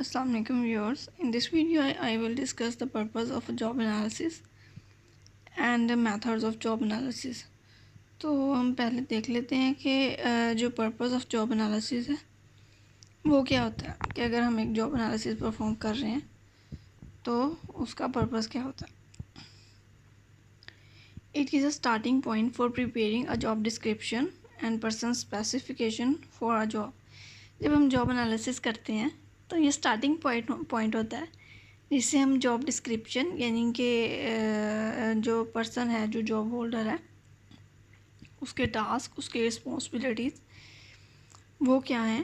Assalamu alaikum viewers. In this video I will discuss the purpose of job analysis and the methods of job analysis. तो हम पहले देख लेते हैं कि जो पर्पस ऑफ जॉब एनालिसिस है वो क्या होता है, कि अगर हम एक जॉब एनालिसिस परफॉर्म कर रहे हैं तो उसका पर्पस क्या होता है. It is a starting point for preparing a job description and person specification for a job. जब हम जॉब एनालिसिस करते हैं तो ये स्टार्टिंग पॉइंट होता है जिससे हम जॉब डिस्क्रिप्शन यानी कि जो पर्सन है, जो जॉब होल्डर है, उसके टास्क, उसके रिस्पॉन्सिबिलिटीज़ वो क्या हैं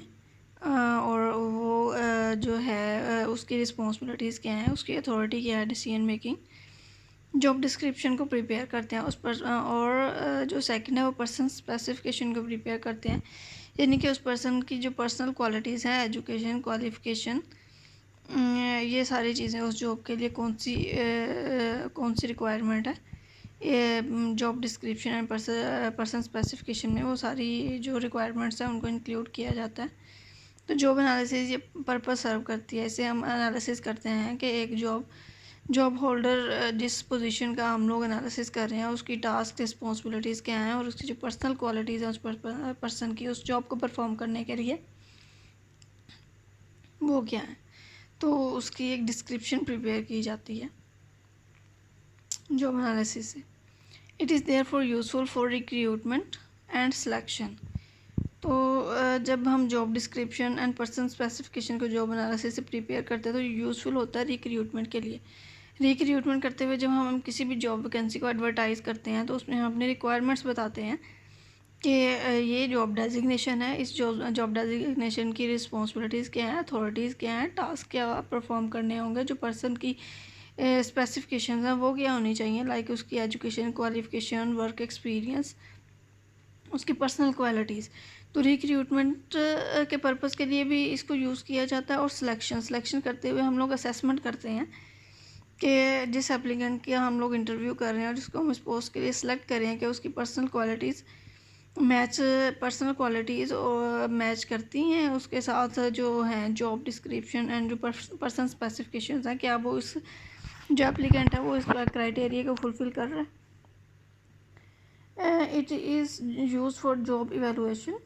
और वो जो है उसकी रिस्पॉन्सिबिलिटीज़ क्या हैं, उसकी अथॉरिटी क्या है डिसीजन मेकिंग. जॉब डिस्क्रिप्शन को प्रिपेयर करते हैं उस पर, और जो सेकंड है वो पर्सन स्पेसिफिकेशन को प्रिपेयर करते हैं, यानी कि उस पर्सन की जो पर्सनल क्वालिटीज़ हैं, एजुकेशन, क्वालिफ़िकेशन, ये सारी चीज़ें उस जॉब के लिए कौन सी रिक्वायरमेंट है, ये job description and person specification में वो सारी जो रिक्वायरमेंट्स हैं उनको इंक्लूड किया जाता है. तो जॉब एनालिसिस ये पर्पस सर्व करती है. इसे हम एनालिसिस करते हैं कि एक जॉब होल्डर जिस पोजीशन का हम लोग एनालिसिस कर रहे हैं उसकी टास्क, रिस्पॉन्सिबिलिटीज़ क्या हैं और उसकी जो पर्सनल क्वालिटीज़ हैं उस पर्सन की उस जॉब को परफॉर्म करने के लिए वो क्या है. तो उसकी एक डिस्क्रिप्शन प्रिपेयर की जाती है जॉब एनालिसिस से. It is there for useful for recruitment and selection. तो जब हम job description and person specification को जॉब एनालिसिस से प्रिपेयर करते हैं तो यूज़फुल होता है रिक्रूटमेंट के लिए. रिक्रूटमेंट करते हुए जब हम किसी भी जॉब वैकेंसी को एडवर्टाइज़ करते हैं तो उसमें हम अपने रिक्वायरमेंट्स बताते हैं कि ये जॉब डेजिग्नेशन है, इस जॉब डेजिग्नेशन की रिस्पॉन्सिबिलिटीज़ क्या हैं, अथॉरिटीज़ क्या हैं, टास्क क्या परफॉर्म करने होंगे, जो पर्सन की स्पेसिफिकेशंस हैं वो क्या होनी चाहिए, लाइक उसकी एजुकेशन, क्वालिफ़िकेशन, वर्क एक्सपीरियंस, उसकी पर्सनल क्वालिटीज़. तो रिक्रूटमेंट के पर्पज़ के लिए भी इसको यूज़ किया जाता है. और सिलेक्शन करते हुए हम लोग असेसमेंट करते हैं कि जिस एप्लीकेंट का हम लोग इंटरव्यू कर रहे हैं और जिसको हम इस पोस्ट के लिए सिलेक्ट करें कि उसकी पर्सनल क्वालिटीज़ और मैच करती हैं उसके साथ जो हैं जॉब डिस्क्रिप्शन एंड जो पर्सन स्पेसिफिकेशंस हैं, क्या वो इस जो एप्लीकेंट है वो इस क्राइटेरिया को फुलफ़िल कर रहा है. It is use for job evaluation.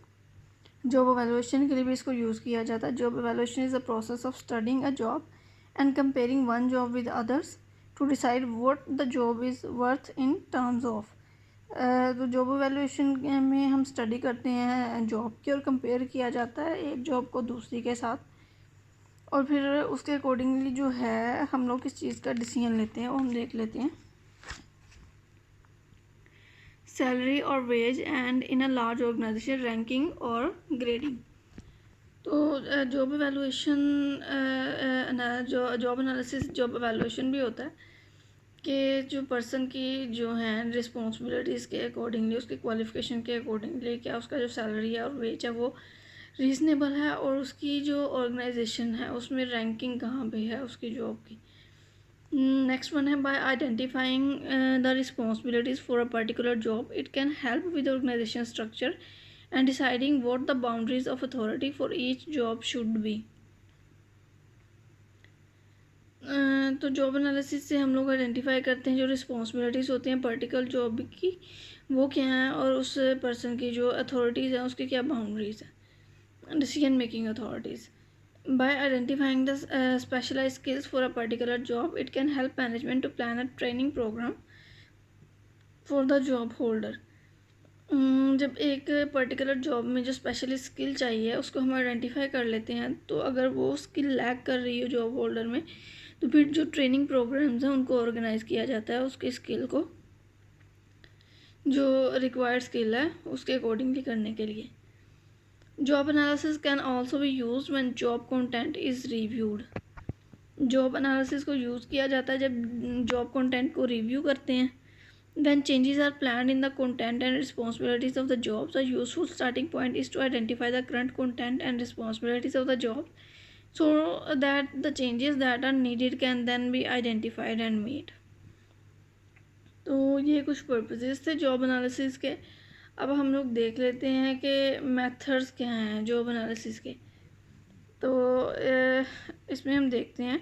Job evaluation के लिए भी इसको यूज़ किया जाता है. Job evaluation is the process of studying a job and comparing one job with others to decide what the job is worth in terms of. तो job evaluation में हम स्टडी करते हैं जॉब की और कंपेयर किया जाता है एक जॉब को दूसरी के साथ, और फिर उसके अकॉर्डिंगली जो है हम लोग किस चीज़ का डिसीजन लेते हैं वो हम देख लेते हैं. सैलरी और wage and in a large organisation ranking और ग्रेडिंग. तो job evaluation job analysis job evaluation भी होता है कि जो पर्सन की जो हैं रिस्पॉन्सिबिलिटीज़ के अकॉर्डिंगली, उसकी क्वालिफ़िकेशन के अकॉर्डिंगली क्या उसका जो सैलरी है और वेज है वो रीज़नेबल है, और उसकी जो ऑर्गेनाइजेशन है उसमें रैंकिंग कहाँ पे है उसकी जॉब की. नेक्स्ट वन है by identifying the responsibilities for a particular job it can help with organisation structure and deciding what the boundaries of authority for each job should be. तो job analysis से हम लोग identify करते हैं जो responsibilities होती हैं पर्टिकुलर जॉब की वो क्या हैं और उस पर्सन की जो अथॉरिटीज़ हैं उसकी क्या बाउंड्रीज़ हैं, decision making authorities. By identifying the specialized skills for a particular job, it can help management to plan a training program for the job holder. जब एक पर्टिकुलर जॉब में जो स्पेशलिस्ट स्किल चाहिए उसको हम आइडेंटिफाई कर लेते हैं, तो अगर वो स्किल लैक कर रही है जॉब होल्डर में तो फिर जो ट्रेनिंग प्रोग्राम्स हैं उनको ऑर्गेनाइज़ किया जाता है उसकी स्किल को, जो रिक्वायर्ड स्किल है उसके अकॉर्डिंगली करने के लिए. Job analysis can also be use when job content is reviewed. Job analysis को यूज़ किया जाता है जब जॉब कंटेंट को रिव्यू करते हैं. When changes are planned in the content and responsibilities of the jobs, a useful starting point is to identify the current content and responsibilities of the job so that the changes that are needed can then be identified and made. तो ये कुछ purposes थे job analysis के. अब हम लोग देख लेते हैं कि मेथड्स क्या हैं जॉब एनालिसिस के. तो इसमें हम देखते हैं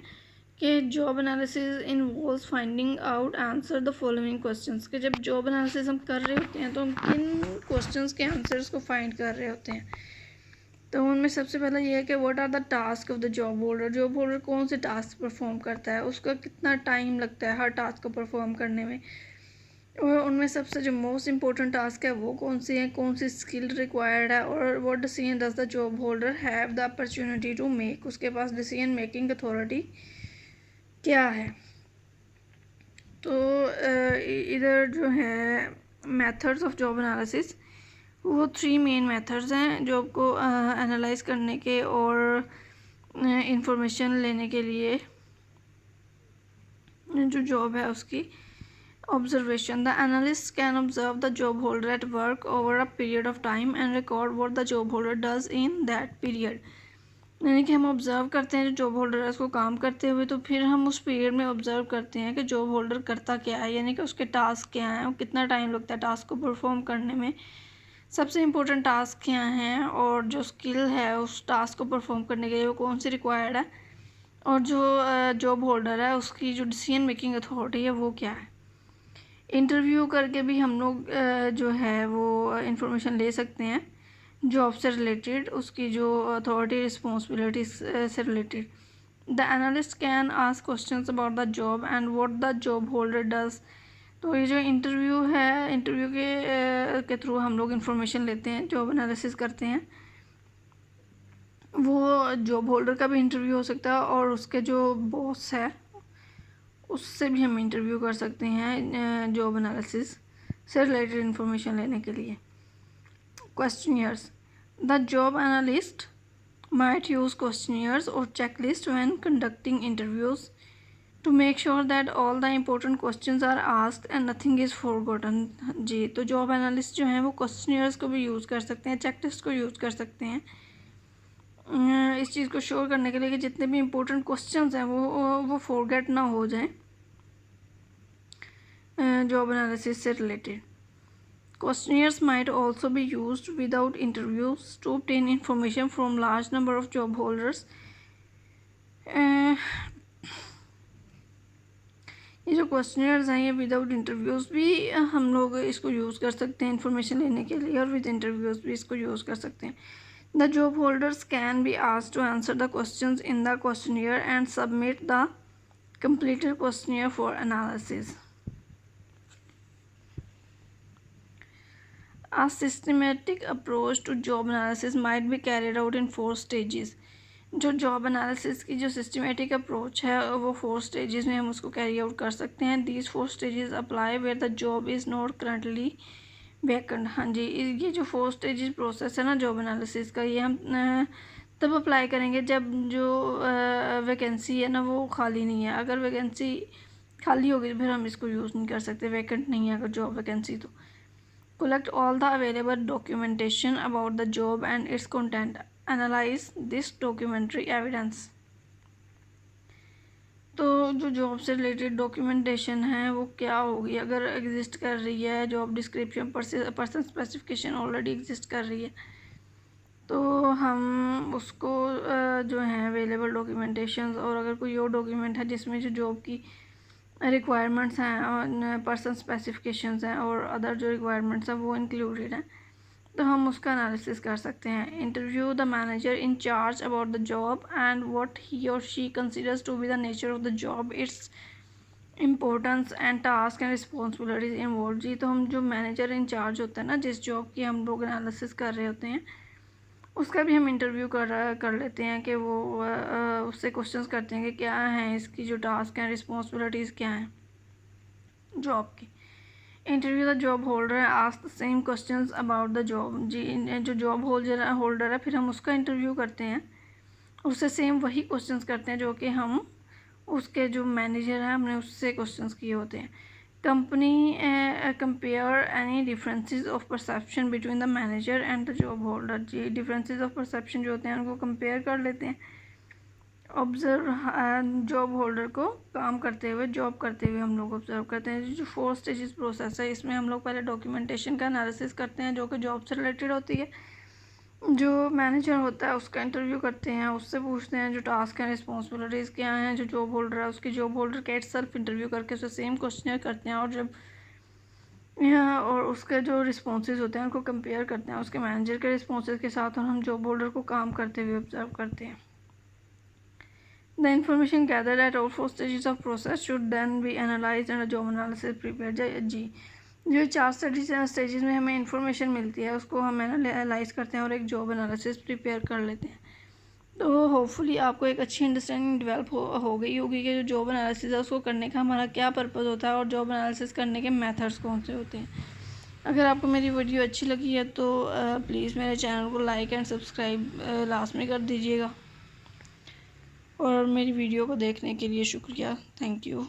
कि job analysis involves finding out answer the following questions, कि जब जॉब एनालिसिस हम कर रहे होते हैं तो हम किन क्वेश्चंस के आंसर्स को फाइंड कर रहे होते हैं। तो उनमें सबसे पहला ये है कि what are the task of the job holder, job holder कौन से टास्क परफॉर्म करता है, उसका कितना टाइम लगता है हर टास्क को परफॉर्म करने में, और उनमें सबसे जो मोस्ट इम्पोर्टेंट टास्क है वो कौन सी है, कौन सी स्किल रिक्वायर्ड है, और what decision does the job holder have the opportunity to make, उसके पास डिसीजन मेकिंग अथॉरिटी क्या है। तो इधर जो है मेथड्स ऑफ जॉब एनालिसिस, वो 3 मेन मेथड्स हैं जॉब को एनालाइज करने के और इंफॉर्मेशन लेने के लिए। जो जॉब है उसकी observation, the analyst can observe the job holder at work over a period of time and record what the job holder does in that period, यानी कि हम ऑब्ज़र्व करते हैं जो जॉब होल्डर है उसको काम करते हुए, तो फिर हम उस पीरियड में ऑब्ज़र्व करते हैं कि जॉब होल्डर करता क्या है, यानी कि उसके टास्क क्या हैं और कितना टाइम लगता है टास्क को परफॉर्म करने में, सबसे इम्पोर्टेंट टास्क क्या हैं, और जो स्किल है उस टास्क को परफॉर्म करने के लिए वो कौन सी रिक्वायर्ड है, और जो जॉब होल्डर है उसकी जो डिसीजन मेकिंग अथॉरिटी है वो क्या है। इंटरव्यू करके भी हम लोग जो है वो इंफॉर्मेशन ले सकते हैं जॉब से रिलेटेड, उसकी जो अथॉरिटी रिस्पॉन्सिबिलिटी से related. The analyst can ask questions about the job and what the job holder does. तो ये जो इंटरव्यू है, इंटरव्यू के थ्रू हम लोग इंफॉर्मेशन लेते हैं, जॉब एनालिसिस करते हैं। वो जॉब होल्डर का भी इंटरव्यू हो सकता है और उसके जो बॉस है उससे भी हम इंटरव्यू कर सकते हैं जॉब एनालिसिस से रिलेटेड इंफॉर्मेशन लेने के लिए। Questionnaires. The job analyst might use questionnaires or checklists when conducting interviews to make sure that all the important questions are asked and nothing is forgotten। जी, तो job analyst जो हैं वो questionnaires को भी use कर सकते हैं, चेकलिस्ट को यूज़ कर सकते हैं इस चीज़ को श्योर करने के लिए कि जितने भी इम्पोर्टेंट क्वेश्चंस हैं वो फॉरगेट ना हो जाएं जॉब एनालिसिस से related. Questionnaires might also be used without interviews to obtain information from large number of job holders। ये जो क्वेश्चनियर्स हैं ये विदाउट इंटरव्यूज़ भी हम लोग इसको यूज़ कर सकते हैं इंफॉर्मेशन लेने के लिए, और विद इंटरव्यूज़ भी इसको यूज़ कर सकते हैं। The job holders can be asked to answer the questions in the questionnaire and submit the completed questionnaire for analysis। A systematic approach to job analysis might be carried out in 4 stages। जो job analysis की जो systematic approach है वो 4 stages में हम उसको carry out कर सकते हैं। These 4 stages apply where the job is not currently vacant. हाँ जी, ये जो 4 स्टेजेस प्रोसेस है ना जॉब एनालिसिस का, ये हम तब अप्लाई करेंगे जब जो वैकेंसी है ना वो खाली नहीं है। अगर वैकेंसी खाली होगी फिर हम इसको यूज़ नहीं कर सकते, वैकेंट नहीं है अगर जॉब वैकेंसी तो। Collect all the available documentation about the job and its content। Analyze this documentary evidence। तो जो जॉब से रिलेटेड डॉक्यूमेंटेशन है वो क्या होगी, अगर एग्जिस्ट कर रही है job description person specification already exist कर रही है तो हम उसको जो है अवेलेबल डॉक्यूमेंटेशन, और अगर कोई और डॉक्यूमेंट है जिसमें जो जॉब की रिक्वायरमेंट्स हैं, पर्सन स्पेसिफिकेशंस हैं और अदर जो रिक्वायरमेंट्स हैं वो इंक्लूडेड हैं, तो हम उसका एनालिसिस कर सकते हैं। Interview the manager in charge about the job and what he or she considers to be the nature of the job, its importance and task and responsibilities involve. जी, तो हम जो मैनेजर इन चार्ज होता है ना जिस job की हम लोग एनालिसिस कर रहे होते हैं उसका भी हम इंटरव्यू कर लेते हैं कि वो उससे क्वेश्चंस करते हैं कि क्या हैं इसकी जो टास्क हैं, रिस्पॉन्सिबिलिटीज़ क्या हैं जॉब की। इंटरव्यू द जॉब होल्डर है, ask the same questions about the job. जी, जो जॉब होल्डर है फिर हम उसका इंटरव्यू करते हैं, उससे सेम वही क्वेश्चंस करते हैं जो कि हम उसके जो मैनेजर हैं हमने उससे क्वेश्चंस किए होते हैं। Company compare any differences of perception between the manager and the job holder. जी, डिफरेंसेस ऑफ परसेप्शन जो होते हैं उनको कंपेयर कर लेते हैं। ऑब्जर्व जॉब होल्डर को काम करते हुए, जॉब करते हुए हम लोग ऑब्जर्व करते हैं। जो 4 स्टेजेस प्रोसेस है इसमें हम लोग पहले डॉक्यूमेंटेशन का एनालिसिस करते हैं जो कि जॉब से रिलेटेड होती है। जो मैनेजर होता है उसका इंटरव्यू करते हैं, उससे पूछते हैं जो टास्क हैं, रिस्पॉन्सिबिलिटीज़ क्या हैं, जो जॉब होल्डर है उसकी जॉब होल्डर के सेल्फ इंटरव्यू करके उससे सेम क्वेश्चन करते हैं, और जब और उसके जो रिस्पॉन्सेज होते हैं उनको कंपेयर करते हैं उसके मैनेजर के रिस्पॉन्सेज के साथ, और हम जॉब होल्डर को काम करते हुए ऑब्जर्व करते हैं। The information gathered at all 4 stages of process should then be analysed and job analysis prepare. जी, जो 4 स्टेजेस में हमें इंफॉर्मेशन मिलती है उसको हम एनालाइज करते हैं और एक जॉब एनालिसिस प्रिपेयर कर लेते हैं। तो होपफुली आपको एक अच्छी अंडरस्टैंडिंग डेवलप हो गई होगी कि जो जॉब एनालिसिस है उसको करने का हमारा क्या पर्पज़ होता है और जॉब एनालिसिस करने के मेथड्स कौन से होते हैं। अगर आपको मेरी वीडियो अच्छी लगी है तो प्लीज़ मेरे चैनल को लाइक एंड सब्सक्राइब लास्ट में कर दीजिएगा, और मेरी वीडियो को देखने के लिए शुक्रिया। Thank you.